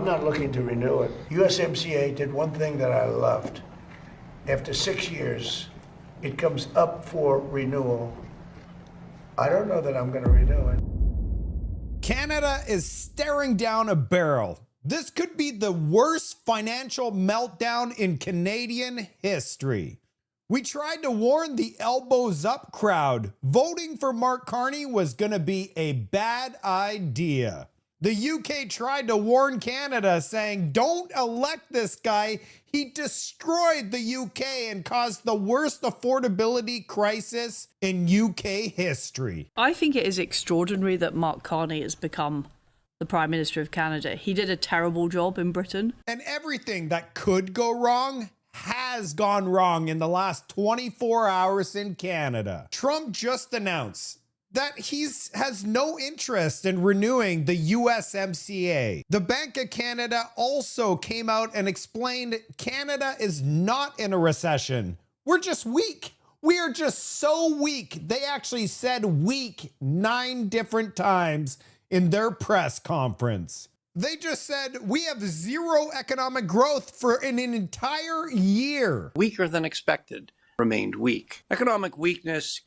I'm not looking to renew it. USMCA did one thing that I loved. After 6 years, it comes up for renewal. I don't know that I'm going to renew it. Canada is staring down a barrel. This could be the worst financial meltdown in Canadian history. We tried to warn the elbows up crowd. Voting for Mark Carney was going to be a bad idea. The UK tried to warn Canada, saying, don't elect this guy. He destroyed the UK and caused the worst affordability crisis in UK history. I think it is extraordinary that Mark Carney has become the Prime Minister of Canada. He did a terrible job in Britain. And everything that could go wrong has gone wrong in the last 24 hours in Canada. Trump just announced that he has no interest in renewing the USMCA. The Bank of Canada also came out and explained Canada is not in a recession. We're just weak. We are just so weak. They actually said weak 9 different times in their press conference. They just said we have 0 economic growth for an entire year. Weaker than expected. Remained weak. Economic weakness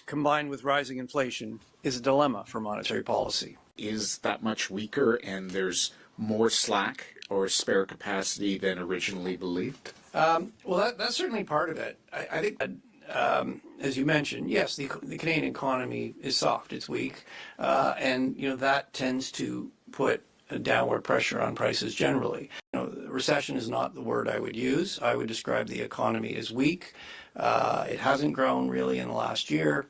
combined with rising inflation is a dilemma for monetary policy. Is that much weaker and there's more slack or spare capacity than originally believed? Well, that's certainly part of it. I think, as you mentioned, yes, the Canadian economy is soft, it's weak, and that tends to put a downward pressure on prices generally. Recession is not the word I would use. I would describe the economy as weak. It hasn't grown really in the last year.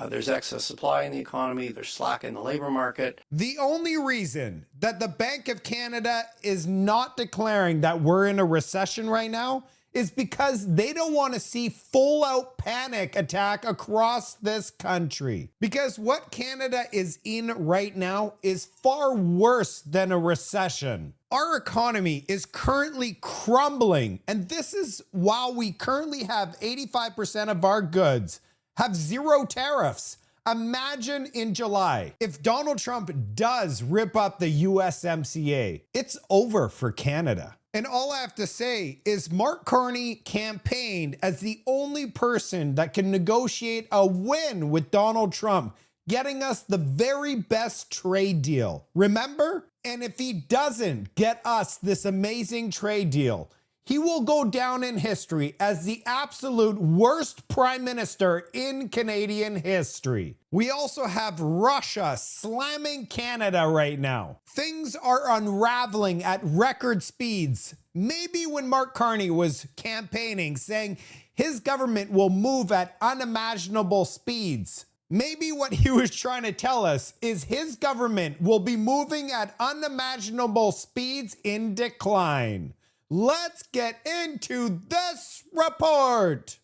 There's excess supply in the economy. There's slack in the labor market. The only reason that the Bank of Canada is not declaring that we're in a recession right now is because they don't want to see full-out panic attack across this country. Because what Canada is in right now is far worse than a recession. Our economy is currently crumbling, and this is while we currently have 85% of our goods have 0 tariffs. Imagine in July, if Donald Trump does rip up the USMCA, it's over for Canada. And all I have to say is Mark Carney campaigned as the only person that can negotiate a win with Donald Trump, getting us the very best trade deal. Remember? And if he doesn't get us this amazing trade deal, he will go down in history as the absolute worst prime minister in Canadian history. We also have Russia slamming Canada right now. Things are unraveling at record speeds. Maybe when Mark Carney was campaigning, saying his government will move at unimaginable speeds, maybe what he was trying to tell us is his government will be moving at unimaginable speeds in decline. Let's get into this report.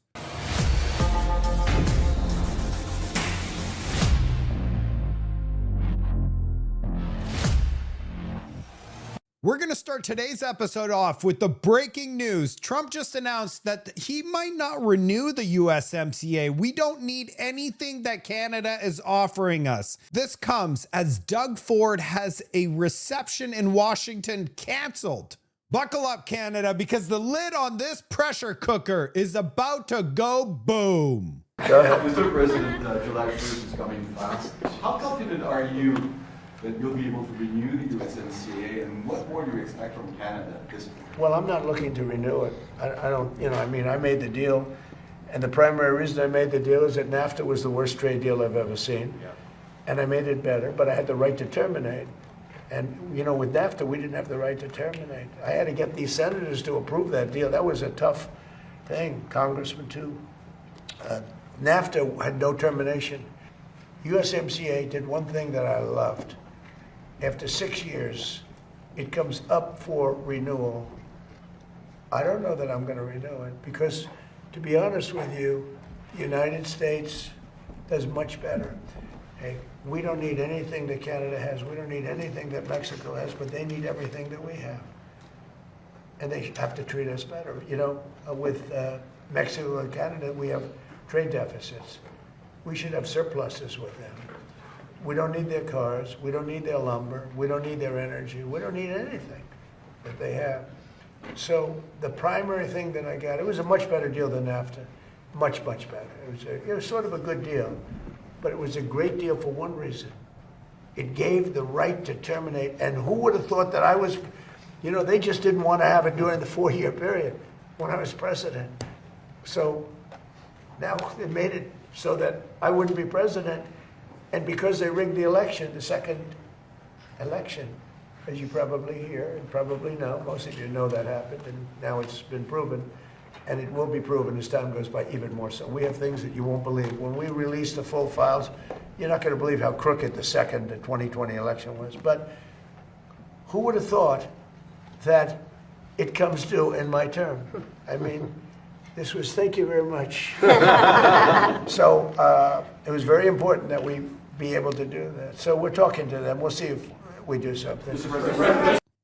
We're going to start today's episode off with the breaking news. Trump just announced that he might not renew the USMCA. We don't need anything that Canada is offering us. This comes as Doug Ford has a reception in Washington canceled. Buckle up, Canada, because the lid on this pressure cooker is about to go boom. Mr. President, July 1st is coming fast. How confident are you that you'll be able to renew the USMCA, and what more do you expect from Canada? Well, I'm not looking to renew it. I don't, I made the deal, and the primary reason I made the deal is that NAFTA was the worst trade deal I've ever seen. Yeah. And I made it better, but I had the right to terminate. And, with NAFTA, we didn't have the right to terminate. I had to get these senators to approve that deal. That was a tough thing, Congressman, too. NAFTA had no termination. USMCA did one thing that I loved. After 6 years, it comes up for renewal. I don't know that I'm going to renew it because, to be honest with you, the United States does much better. Hey, we don't need anything that Canada has. We don't need anything that Mexico has, but they need everything that we have. And they have to treat us better. With Mexico and Canada, we have trade deficits. We should have surpluses with them. We don't need their cars. We don't need their lumber. We don't need their energy. We don't need anything that they have. So the primary thing that I got, it was a much better deal than NAFTA. Much, much better. It was sort of a good deal, but it was a great deal for one reason. It gave the right to terminate, and who would have thought that I was, they just didn't want to have it during the 4-year period when I was president. So now it made it so that I wouldn't be president, and because they rigged the election, the second election, as you probably hear and probably know, most of you know that happened, and now it's been proven, and it will be proven as time goes by even more so. We have things that you won't believe. When we release the full files, you're not going to believe how crooked the 2020 election was. But who would have thought that it comes due in my term? I mean, this was, thank you very much. So it was very important that we be able to do that. So we're talking to them. We'll see if we do something.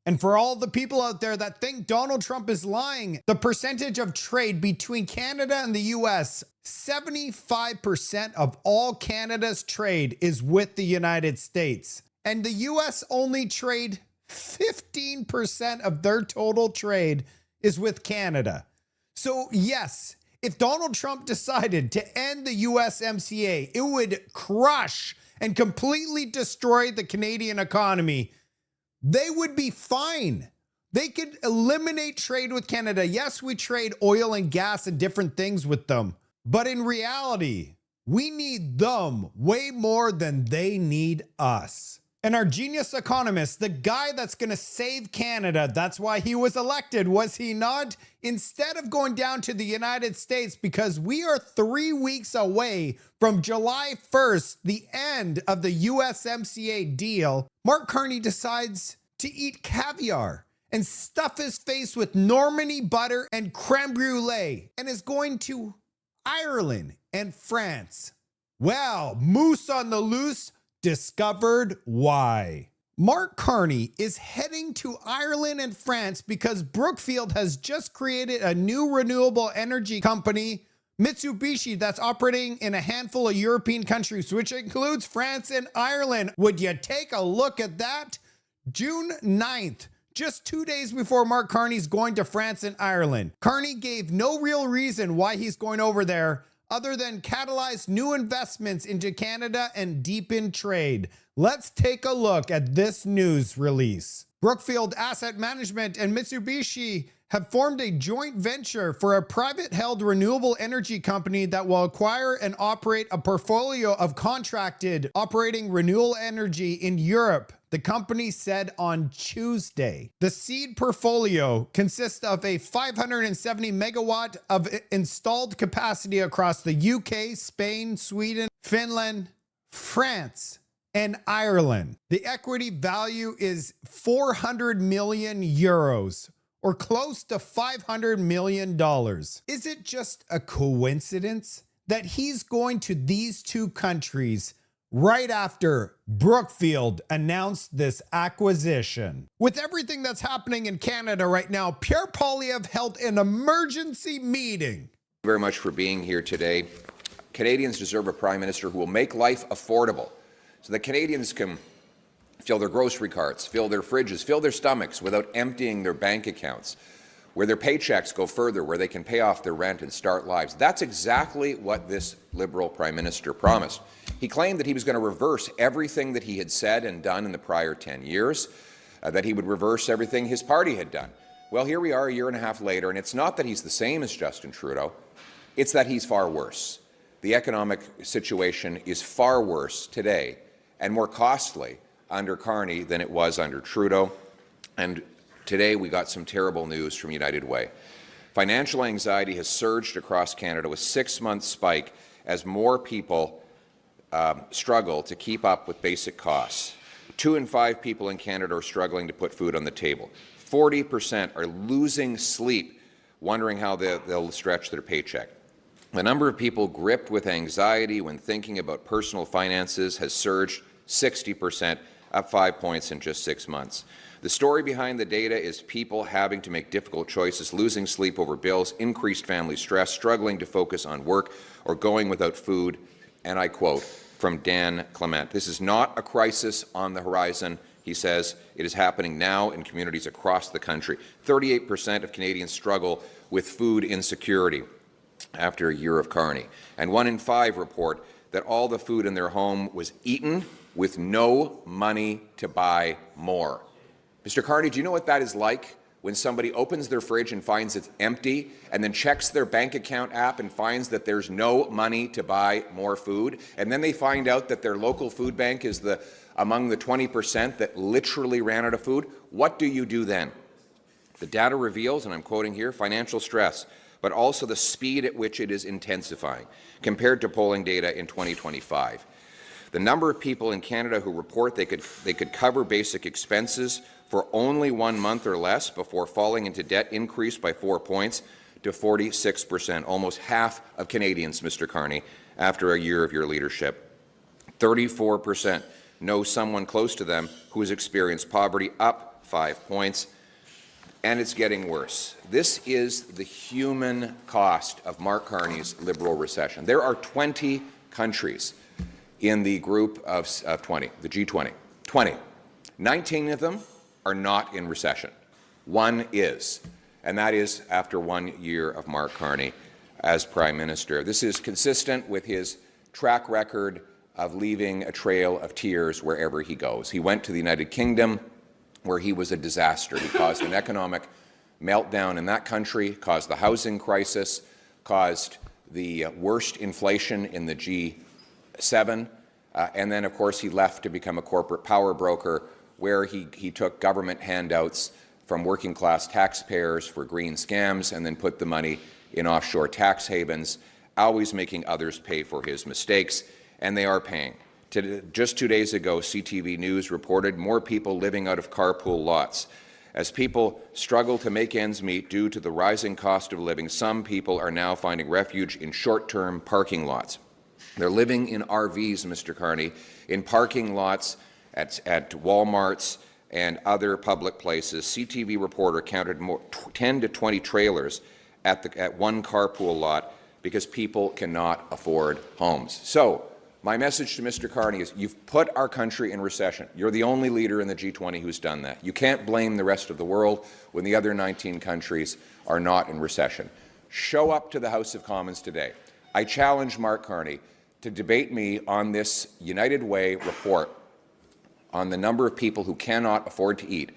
And for all the people out there that think Donald Trump is lying, the percentage of trade between Canada and the US, 75% of all Canada's trade is with the United States. And the US only trade 15% of their total trade is with Canada. So yes, if Donald Trump decided to end the USMCA, it would crush and completely destroy the Canadian economy. They would be fine. They could eliminate trade with Canada. Yes, we trade oil and gas and different things with them. But in reality, we need them way more than they need us. And our genius economist, the guy that's going to save Canada, that's why he was elected, was he not? Instead of going down to the United States, because we are 3 weeks away from July 1st, the end of the USMCA deal, Mark Carney decides to eat caviar and stuff his face with Normandy butter and creme brulee and is going to Ireland and France. Well, Moose on the Loose discovered why. Mark Carney is heading to Ireland and France because Brookfield has just created a new renewable energy company, Mitsubishi, that's operating in a handful of European countries, which includes France and Ireland. Would you take a look at that? June 9th, just 2 days before Mark Carney's going to France and Ireland. Carney gave no real reason why he's going over there other than catalyze new investments into Canada and deepen trade. Let's take a look at this news release. Brookfield Asset Management and Mitsubishi have formed a joint venture for a private-held renewable energy company that will acquire and operate a portfolio of contracted operating renewable energy in Europe, the company said on Tuesday. The seed portfolio consists of a 570 megawatt of installed capacity across the UK, Spain, Sweden, Finland, France, and Ireland. The equity value is 400 million euros, or close to $500 million. Is it just a coincidence that he's going to these two countries right after Brookfield announced this acquisition? With everything that's happening in Canada right now, Pierre Poilievre held an emergency meeting. Thank you very much for being here today. Canadians deserve a Prime Minister who will make life affordable so that Canadians can fill their grocery carts, fill their fridges, fill their stomachs without emptying their bank accounts, where their paychecks go further, where they can pay off their rent and start lives. That's exactly what this Liberal Prime Minister promised. He claimed that he was going to reverse everything that he had said and done in the prior 10 years, that he would reverse everything his party had done. Well, here we are a year and a half later, and it's not that he's the same as Justin Trudeau, it's that he's far worse. The economic situation is far worse today and more costly under Carney than it was under Trudeau. And today we got some terrible news from United Way. Financial anxiety has surged across Canada with a 6-month spike as more people struggle to keep up with basic costs. 2 in 5 people in Canada are struggling to put food on the table. 40% are losing sleep, wondering how they'll stretch their paycheck. The number of people gripped with anxiety when thinking about personal finances has surged 60%, up 5 points in just 6 months. The story behind the data is people having to make difficult choices, losing sleep over bills, increased family stress, struggling to focus on work, or going without food, and I quote, from Dan Clement. This is not a crisis on the horizon, he says. It is happening now in communities across the country. 38% of Canadians struggle with food insecurity after a year of Carney. And 1 in 5 report that all the food in their home was eaten with no money to buy more. Mr. Carney, do you know what that is like? When somebody opens their fridge and finds it's empty and then checks their bank account app and finds that there's no money to buy more food, and then they find out that their local food bank is among the 20% that literally ran out of food, what do you do then? The data reveals, and I'm quoting here, financial stress, but also the speed at which it is intensifying compared to polling data in 2025. The number of people in Canada who report they could cover basic expenses for only 1 month or less before falling into debt increased by 4 points to 46%, almost half of Canadians, Mr. Carney, after a year of your leadership. 34% know someone close to them who has experienced poverty, up 5 points, and it's getting worse. This is the human cost of Mark Carney's Liberal recession. There are 20 countries in the group of 20, the G20. 20. 19 of them are not in recession. One is, and that is after 1 year of Mark Carney as Prime Minister. This is consistent with his track record of leaving a trail of tears wherever he goes. He went to the United Kingdom, where he was a disaster. He caused an economic meltdown in that country, caused the housing crisis, caused the worst inflation in the G7, and then, of course, he left to become a corporate power broker, where he took government handouts from working-class taxpayers for green scams and then put the money in offshore tax havens, always making others pay for his mistakes, and they are paying. Just 2 days ago, CTV News reported more people living out of carpool lots. As people struggle to make ends meet due to the rising cost of living, some people are now finding refuge in short-term parking lots. They're living in RVs, Mr. Carney, in parking lots at Walmarts and other public places. CTV reporter counted 10 to 20 trailers at one carpool lot because people cannot afford homes. So, my message to Mr. Carney is you've put our country in recession. You're the only leader in the G20 who's done that. You can't blame the rest of the world when the other 19 countries are not in recession. Show up to the House of Commons today. I challenge Mark Carney to debate me on this United Way report on the number of people who cannot afford to eat.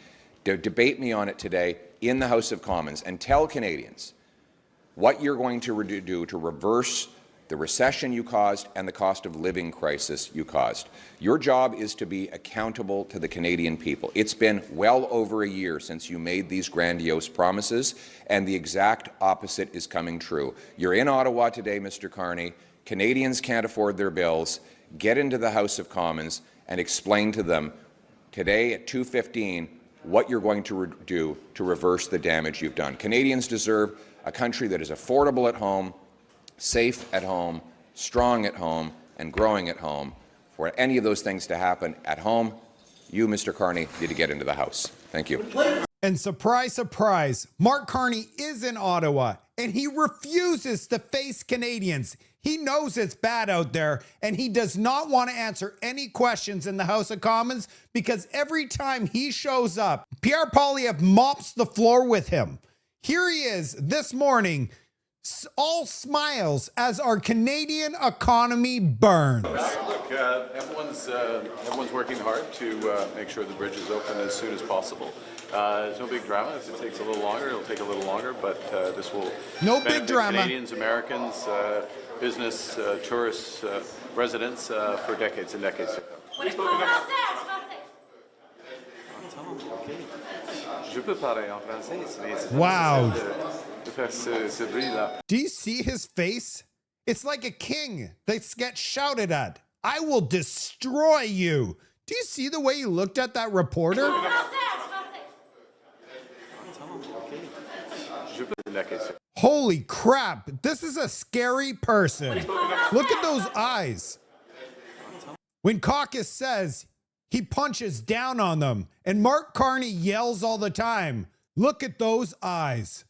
Debate me on it today in the House of Commons and tell Canadians what you're going to do to reverse the recession you caused and the cost of living crisis you caused. Your job is to be accountable to the Canadian people. It's been well over a year since you made these grandiose promises, and the exact opposite is coming true. You're in Ottawa today, Mr. Carney. Canadians can't afford their bills. Get into the House of Commons and explain to them today at 2:15 what you're going to do to reverse the damage you've done. Canadians deserve a country that is affordable at home, safe at home, strong at home, and growing at home. For any of those things to happen at home, you, Mr. Carney, need to get into the House. Thank you. And surprise, surprise, Mark Carney is in Ottawa, and he refuses to face Canadians. He knows it's bad out there, and he does not want to answer any questions in the House of Commons because every time he shows up, Pierre Poilievre mops the floor with him. Here he is this morning, all smiles as our Canadian economy burns. Look, everyone's working hard to make sure the bridge is open as soon as possible. There's no big drama. If it takes a little longer, it'll take a little longer, but this will benefit Canadians, Americans, business, tourists, residents for decades and decades to come. Wow. Do you see his face? It's like a king that gets shouted at. I will destroy you. Do you see the way he looked at that reporter? Holy crap, this is a scary person. Look at those eyes. When Caucus says he punches down on them, and Mark Carney yells all the time, look at those eyes.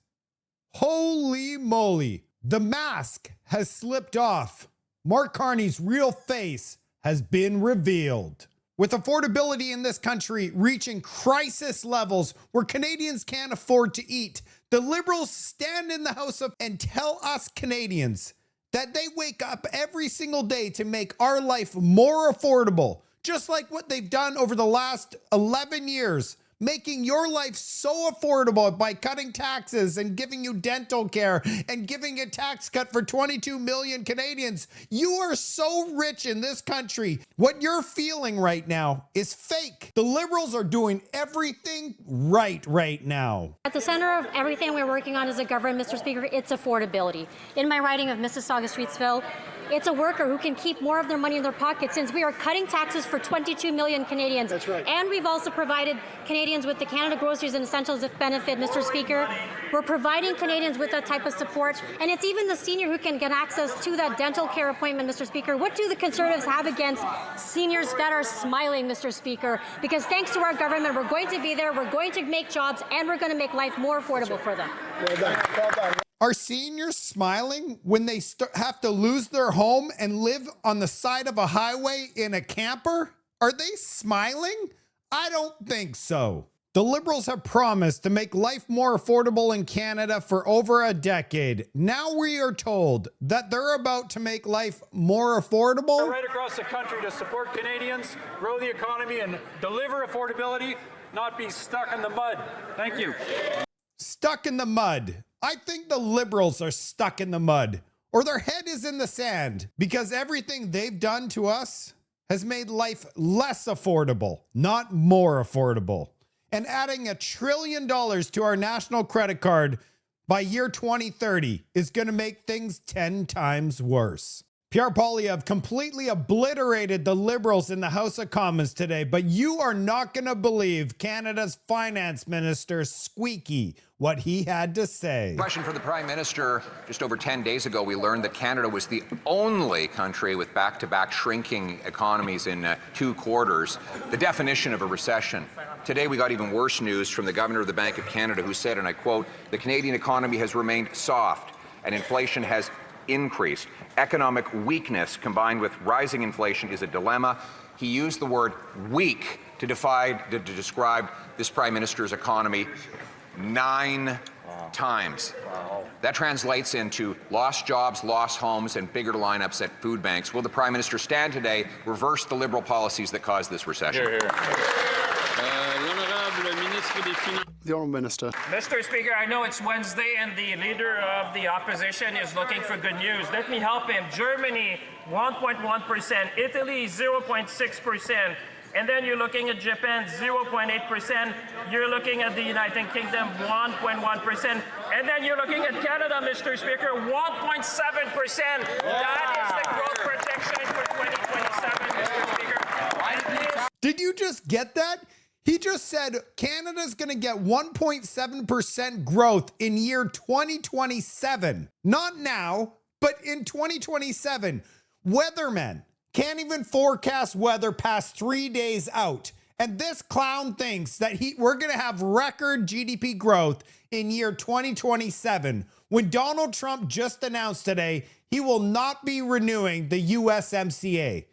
Holy moly, the mask has slipped off. Mark Carney's real face has been revealed. With affordability in this country reaching crisis levels where Canadians can't afford to eat, the Liberals stand in the House and tell us Canadians that they wake up every single day to make our life more affordable, just like what they've done over the last 11 years, making your life so affordable by cutting taxes and giving you dental care and giving a tax cut for 22 million Canadians. You are so rich in this country. What you're feeling right now is fake. The Liberals are doing everything right now. At the center of everything we're working on as a government, Mr. Speaker, it's affordability. In my riding of Mississauga Streetsville, it's a worker who can keep more of their money in their pocket since we are cutting taxes for 22 million Canadians. That's right. And we've also provided Canadians with the Canada Groceries and Essentials benefit, Mr. Speaker. We're providing Canadians with that type of support. And it's even the senior who can get access to that dental care appointment, Mr. Speaker. What do the Conservatives have against seniors that are smiling, Mr. Speaker? Because thanks to our government, we're going to be there, we're going to make jobs, and we're going to make life more affordable for them. Well done. Well done. Are seniors smiling when they have to lose their home and live on the side of a highway in a camper? Are they smiling? I don't think so. The Liberals have promised to make life more affordable in Canada for over a decade. Now we are told that they're about to make life more affordable. Right across the country to support Canadians, grow the economy, and deliver affordability, not be stuck in the mud. Thank you. Stuck in the mud. I think the Liberals are stuck in the mud, or their head is in the sand, because everything they've done to us has made life less affordable, not more affordable. And adding $1 trillion to our national credit card by year 2030 is going to make things 10 times worse. Pierre Poilievre completely obliterated the Liberals in the House of Commons today, but you are not going to believe Canada's finance minister, Squeaky, what he had to say. Question for the Prime Minister. Just over 10 days ago, we learned that Canada was the only country with back-to-back shrinking economies in 2 quarters, the definition of a recession. Today, we got even worse news from the Governor of the Bank of Canada, who said, and I quote, "The Canadian economy has remained soft and inflation has increased. Economic weakness combined with rising inflation is a dilemma." He used the word weak to describe this Prime Minister's economy 9 times. That translates into lost jobs, lost homes, and bigger lineups at food banks. Will the Prime Minister stand today, reverse the Liberal policies that caused this recession? Hear, hear. The Honourable Minister. Mr. Speaker, I know it's Wednesday and the Leader of the Opposition is looking for good news. Let me help him. Germany, 1.1%. Italy, 0.6%. And then you're looking at Japan, 0.8%. You're looking at the United Kingdom, 1.1%. And then you're looking at Canada, Mr. Speaker, 1.7%. That is the growth projection for 2027, Mr. Speaker. Did you just get that? He just said Canada's going to get 1.7% growth in year 2027. Not now, but in 2027. Weathermen can't even forecast weather past 3 days out. And this clown thinks that we're going to have record GDP growth in year 2027, when Donald Trump just announced today he will not be renewing the USMCA.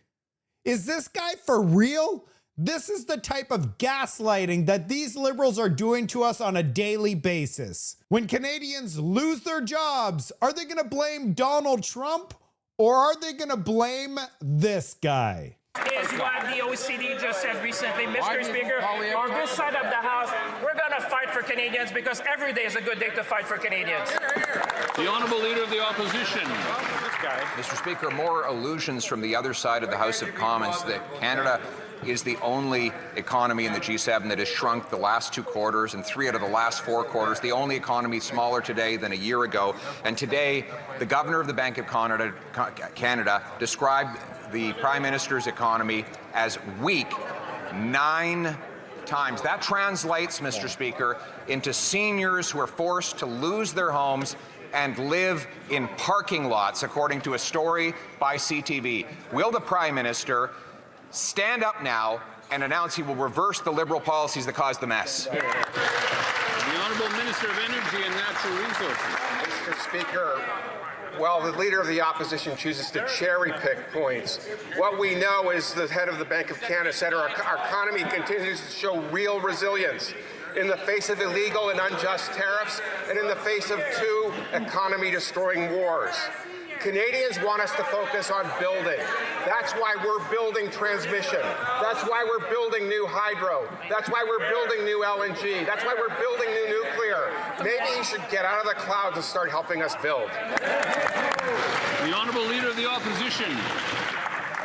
Is this guy for real? This is the type of gaslighting that these Liberals are doing to us on a daily basis. When Canadians lose their jobs, are they going to blame Donald Trump, or are they going to blame this guy? Is what the OECD just said recently, Mr. Speaker. On this side of the House, we're going to fight for Canadians because every day is a good day to fight for Canadians. The Honourable Leader of the Opposition. Mr. Speaker, more allusions from the other side of the House of Commons that Canada is the only economy in the G7 that has shrunk the last 2 quarters and 3 out of the last 4 quarters, the only economy smaller today than a year ago. And today, the Governor of the Bank of Canada described the Prime Minister's economy as weak 9 times. That translates, Mr. Speaker, into seniors who are forced to lose their homes and live in parking lots, according to a story by CTV. Will the Prime Minister stand up now and announce he will reverse the Liberal policies that caused the mess? The Honourable Minister of Energy and Natural Resources. Mr. Speaker, Well, the leader of the opposition chooses to cherry pick points. What we know is the head of the Bank of Canada said our economy continues to show real resilience in the face of illegal and unjust tariffs and in the face of 2 economy-destroying wars. Canadians want us to focus on building. That's why we're building transmission. That's why we're building new hydro. That's why we're building new LNG. That's why we're building new nuclear. Maybe you should get out of the clouds and start helping us build. The Honourable Leader of the Opposition.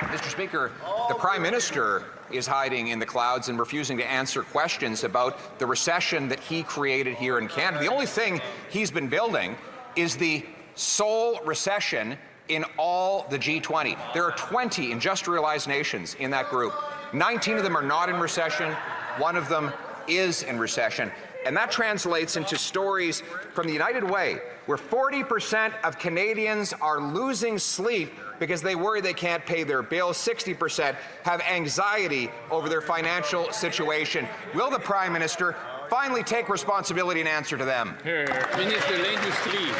Mr. Speaker, the Prime Minister is hiding in the clouds and refusing to answer questions about the recession that he created here in Canada. The only thing he's been building is the sole recession in all the G20. There are 20 industrialized nations in that group. 19 of them are not in recession. 1 of them is in recession. And that translates into stories from the United Way, where 40% of Canadians are losing sleep because they worry they can't pay their bills. 60% have anxiety over their financial situation. Will the Prime Minister finally take responsibility and answer to them? Minister de l'Industrie.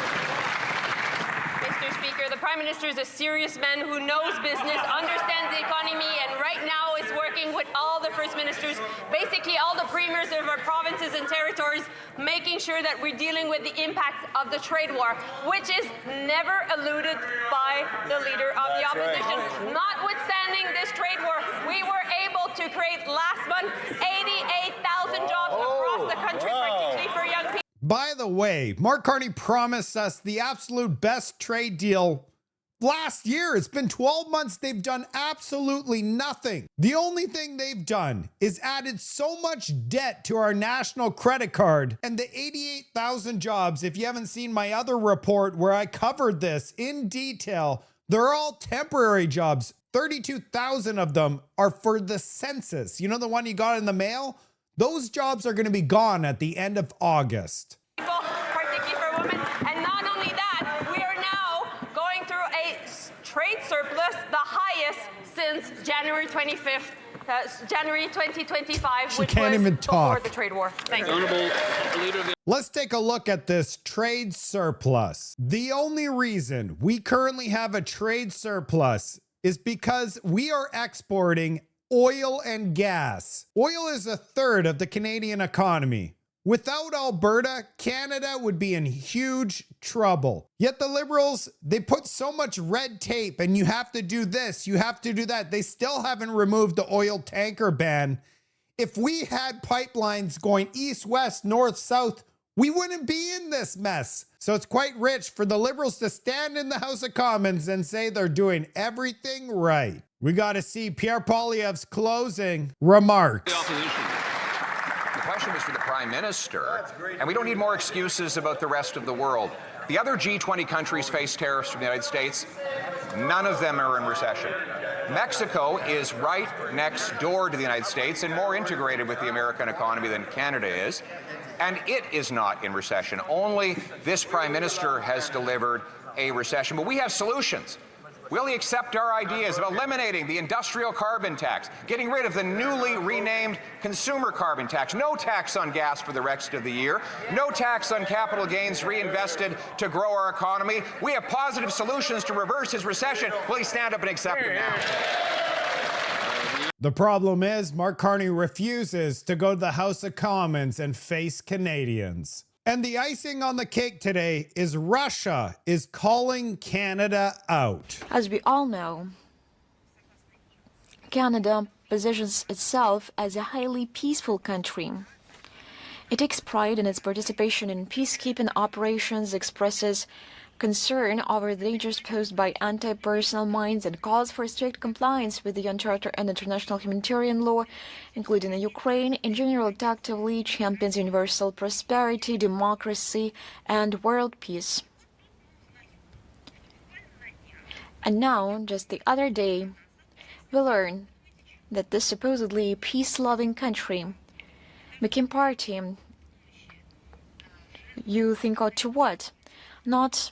Mr. Speaker, the Prime Minister is a serious man who knows business, understands the economy, and right now is working with all the First Ministers, basically all the premiers of our provinces and territories, making sure that we're dealing with the impacts of the trade war, which is never alluded by the Leader of the Opposition. Notwithstanding this trade war, we were able to create last month 88,000 jobs across the country, particularly for young people. By the way, Mark Carney promised us the absolute best trade deal last year. It's been 12 months. They've done absolutely nothing. The only thing they've done is added so much debt to our national credit card. And the 88,000 jobs, if you haven't seen my other report where I covered this in detail, they're all temporary jobs. 32,000 of them are for the census. You know, the one you got in the mail? Those jobs are going to be gone at the end of August. Particularly for women. And not only that, we are now going through a trade surplus, the highest since January 25th, January 2025, which can't was even before talk. the trade war. Thank you. Let's take a look at this trade surplus. The only reason we currently have a trade surplus is because we are exporting oil and gas. Oil is 1/3 of the Canadian economy. Without Alberta, Canada would be in huge trouble. Yet the Liberals, they put so much red tape and you have to do this, you have to do that. They still haven't removed the oil tanker ban. If we had pipelines going east, west, north, south, we wouldn't be in this mess. So it's quite rich for the Liberals to stand in the House of Commons and say they're doing everything right. We got to see Pierre Poilievre's closing remarks. The question was for the Prime Minister, and we don't need more excuses about the rest of the world. The other G20 countries face tariffs from the United States. None of them are in recession. Mexico is right next door to the United States and more integrated with the American economy than Canada is. And it is not in recession. Only this Prime Minister has delivered a recession. But we have solutions. Will he accept our ideas of eliminating the industrial carbon tax, getting rid of the newly renamed consumer carbon tax, no tax on gas for the rest of the year, no tax on capital gains reinvested to grow our economy? We have positive solutions to reverse his recession. Will he stand up and accept them now? The problem is Mark Carney refuses to go to the House of Commons and face Canadians. And the icing on the cake today is Russia is calling Canada out. As we all know, Canada positions itself as a highly peaceful country. It takes pride in its participation in peacekeeping operations, expresses concern over the dangers posed by anti-personnel mines, and calls for strict compliance with the UN Charter and international humanitarian law, including in Ukraine. In general, it actively champions universal prosperity, democracy, and world peace. And now, just the other day, we learned that this supposedly peace-loving country became party. You think out to what? Not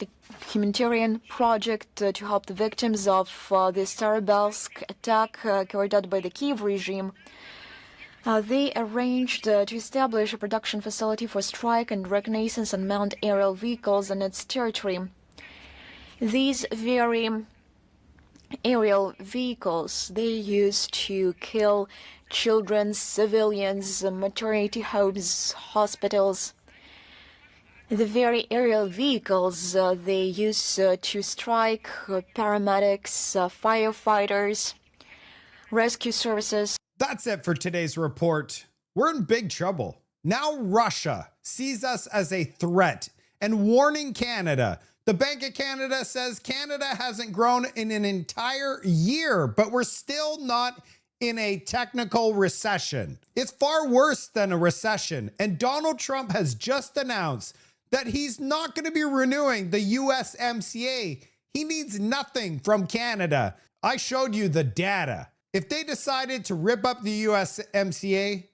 the humanitarian project to help the victims of the Starobelsk attack carried out by the Kiev regime. They arranged to establish a production facility for strike and reconnaissance unmanned aerial vehicles on its territory. These very aerial vehicles they use to kill children, civilians, maternity homes, hospitals. The very aerial vehicles they use to strike paramedics, firefighters, rescue services. That's it for today's report. We're in big trouble. Now Russia sees us as a threat and warning Canada. The Bank of Canada says Canada hasn't grown in an entire year, but we're still not in a technical recession. It's far worse than a recession, and Donald Trump has just announced that he's not going to be renewing the USMCA. He needs nothing from Canada. I showed you the data. If they decided to rip up the USMCA,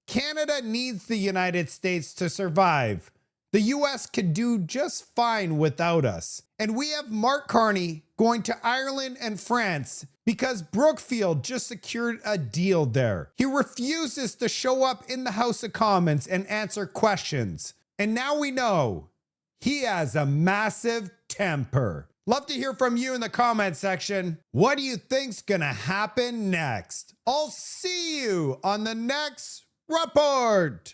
Canada needs the United States to survive. The US could do just fine without us. And we have Mark Carney going to Ireland and France because Brookfield just secured a deal there. He refuses to show up in the House of Commons and answer questions. And now we know he has a massive temper. Love to hear from you in the comment section. What do you think's gonna happen next? I'll see you on the next report.